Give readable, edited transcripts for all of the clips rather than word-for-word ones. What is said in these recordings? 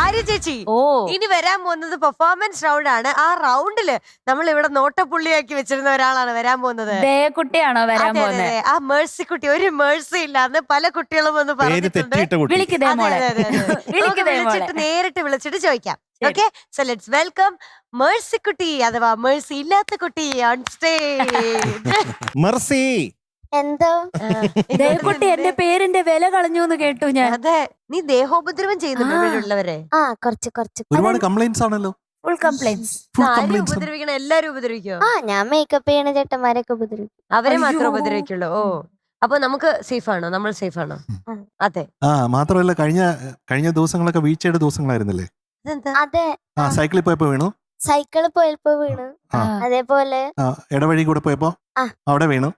ആര്യ ചേച്ചി ഇനി വരാൻ പോകുന്നത് പെർഫോമൻസ് റൗണ്ട് ആണ്. ആ റൗണ്ടില് നമ്മൾ ഇവിടെ നോട്ടപ്പുള്ളിയാക്കി വെച്ചിരുന്ന ഒരാളാണ് വരാൻ പോകുന്നത്. കുട്ടിയാണോ വരാൻ പോകുന്നത്? ആ മേഴ്സി കുട്ടി, ഒരു മേഴ്സി ഇല്ലാന്ന് പല കുട്ടികളും ഒന്ന് പറഞ്ഞിട്ടുണ്ട്. നേരിട്ട് വിളിച്ചിട്ട് ചോദിക്കാം. Okay, so let's welcome Mercy കുട്ടി അഥവാ മേഴ്സി ഇല്ലാത്ത കുട്ടി ഓൺ സ്റ്റേജ്. മെർസി. എന്തോ കുട്ടി എന്റെ പേരിന്റെ വില കളഞ്ഞു എന്ന് കേട്ടു ഞാൻ. അതെ, നീ ദേഹോപദ്രവം ചെയ്യുന്നുള്ളവരെ. ആ കുറച്ച് ഒരുപാട് കംപ്ലൈന്റ്സ് ആണല്ലോ. Full complaints. ഉപദ്രവിക്കണ എല്ലാരും ഉപദ്രവിക്കോ? ആ ഞാൻ മേക്കപ്പ് ചെയ്യണ ചേട്ടന്മാരൊക്കെ ഉപദ്രവിക്കും. അവരെ മാത്രം ഉപദ്രവിക്കുള്ളൂ. ഓ, അപ്പൊ നമുക്ക് സേഫ് ആണോ? നമ്മൾ സേഫ് ആണോ? അതെ. മാത്രമല്ല കഴിഞ്ഞ ദിവസങ്ങളൊക്കെ വീഴ്ചയുടെ ദിവസങ്ങളായിരുന്നില്ലേ? അതെ, സൈക്കിളിൽ പോയപ്പോ വീണു, സൈക്കിള് പോയപ്പോ വീണു. അതേപോലെ ഇടവഴി കൂടെ പോയപ്പോ അവിടെ വീണു.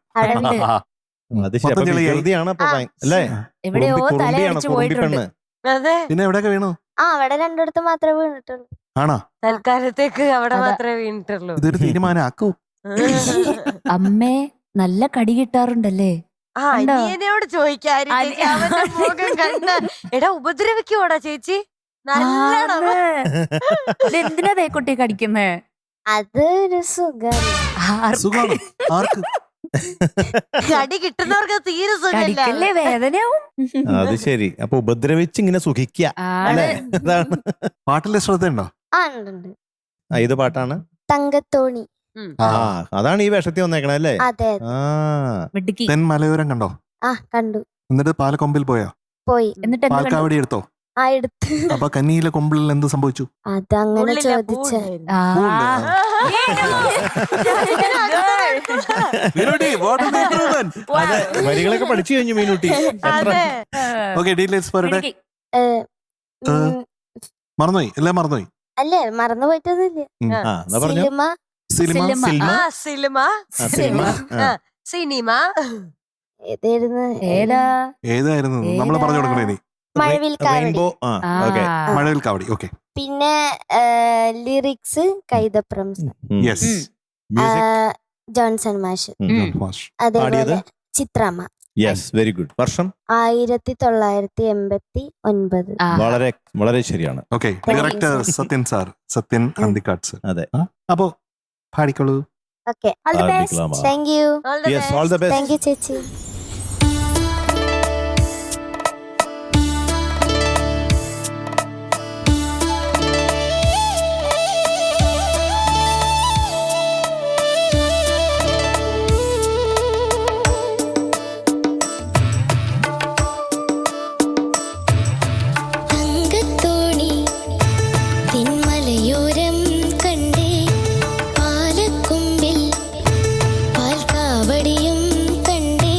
എവിടെയോ തലയടിച്ചു പോയിട്ടുണ്ട്. അതെ, പിന്നെ എവിടെയൊക്കെ വീണു? അവിടെ രണ്ടിടത്ത് മാത്രമേ വീണിട്ടുള്ളൂ. ആണോ? തൽക്കാലത്തേക്ക് അവിടെ മാത്രമേ വീണിട്ടുള്ളൂ. ഇതൊരു തീരുമാനാക്കൂ. അമ്മേ നല്ല കടി കിട്ടാറുണ്ടല്ലേ? അനിയനോട് ചോദിക്കാൻ എടാ ഉപദ്രവിക്കുവോടാ ചേച്ചി? എന്തിനാ കുട്ടി കടിക്കുന്നേ? അതൊരു സുഖം. കടി കിട്ടുന്നവർക്ക് തീരെ സുഖല്ലേ, വേദനയാവും. അത് ശരി. അപ്പൊ ഉപദ്രവിച്ച് ഇങ്ങനെ സുഖിക്ക. പാട്ടിലെ ശ്രദ്ധയുണ്ടോ? ഏത് പാട്ടാണ്? തങ്കത്തോണി. അതാണ് ഈ വേഷത്തിൽ വന്നേക്കണല്ലേ? അതെ. മലയോരം കണ്ടോ? കണ്ടു. എന്നിട്ട് പാലക്കൊമ്പിൽ പോയോ? പോയി. എന്നിട്ട് പാൽക്കാവടി എടുത്തോ? എടുത്ത്. അപ്പൊ കന്നിയിലെ കൊമ്പിൽ എന്ത് സംഭവിച്ചു? അതങ്ങനെ ചോദിച്ച വരികളൊക്കെ പഠിച്ചു കഴിഞ്ഞു മീനുട്ടി. മറന്നുപോയി, എല്ലാം മറന്നുപോയി. അല്ലേ, മറന്നു പോയിട്ടൊന്നുമില്ല. സിനിമ ഏതായിരുന്നു നമ്മൾ പറഞ്ഞു കൊടുക്കണേ? മഴവിൽ കാവടി. ഓക്കെ. പിന്നെ ലിറിക്സ് കൈതപ്രം ജോൺസൺ മാഷ്. അതേപോലെ ചിത്രമ്മ. Very good. വർഷം 1989. വളരെ വളരെ ശരിയാണ്. Okay. Director Sathyan sir, Sathyan Anthikad sir. അതെ. അപ്പോ പാടിക്കോളൂ. Okay, thank you. Thank you ചേച്ചി. പാലക്കൊമ്പിൽ പാൽക്കാവടിയും കണ്ടേ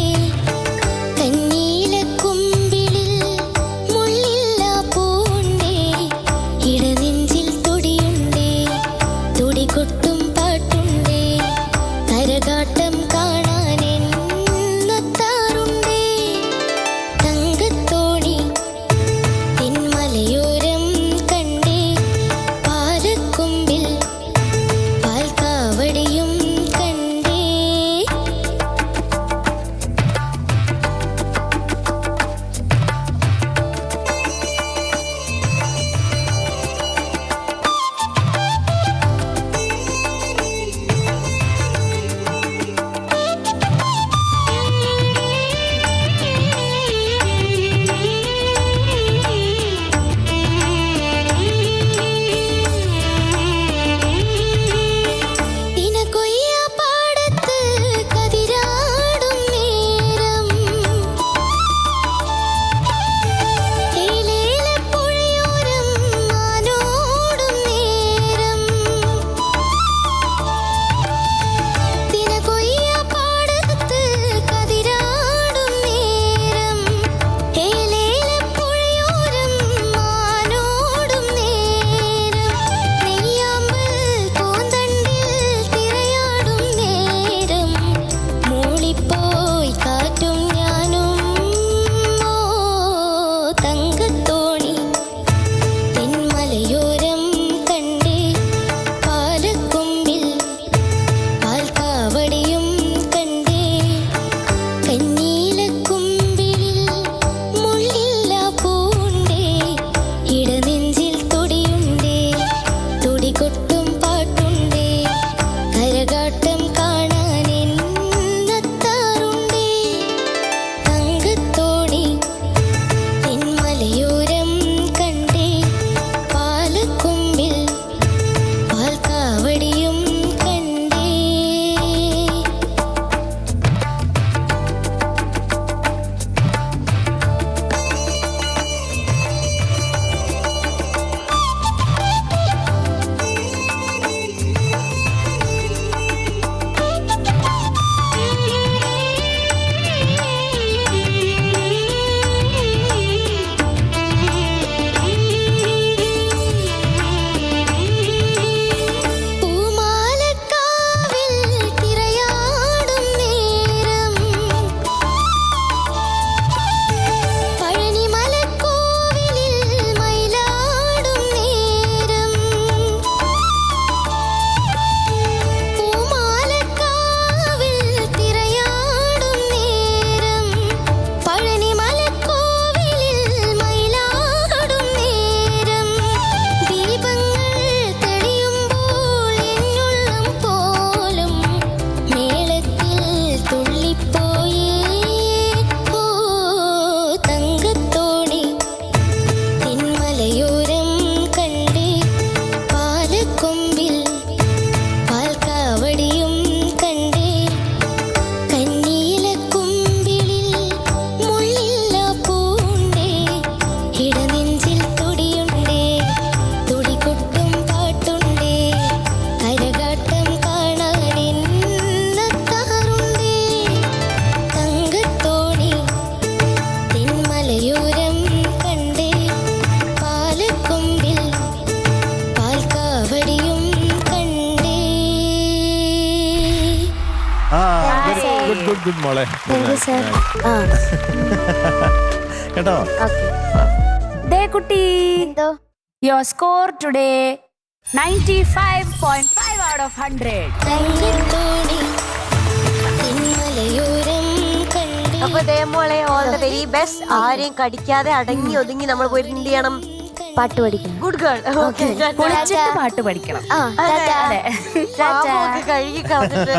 ഗുഡ് മോളെ താങ്ക് യു സർ. ആ കേട്ടോ ഓക്കെ. ദേ കുട്ടി, എന്തോ your score today 95.5 out of 100. അപ്പൊ ദേ മോളെ ഓൾ ദ വെരി ബെസ്റ്റ്. ആരെയും കടിക്കാതെ അടങ്ങി ഒതുങ്ങി നമ്മൾ പോയിട്ട് എന്ത് ചെയ്യണം? പാട്ട് പഠിക്കണം. Good girl. ഓക്കെ കുളിച്ചിട്ട് പാട്ട് പഠിക്കണം. ആ ടാറ്റാ. അതെ. കഴുകി കളഞ്ഞിട്ട്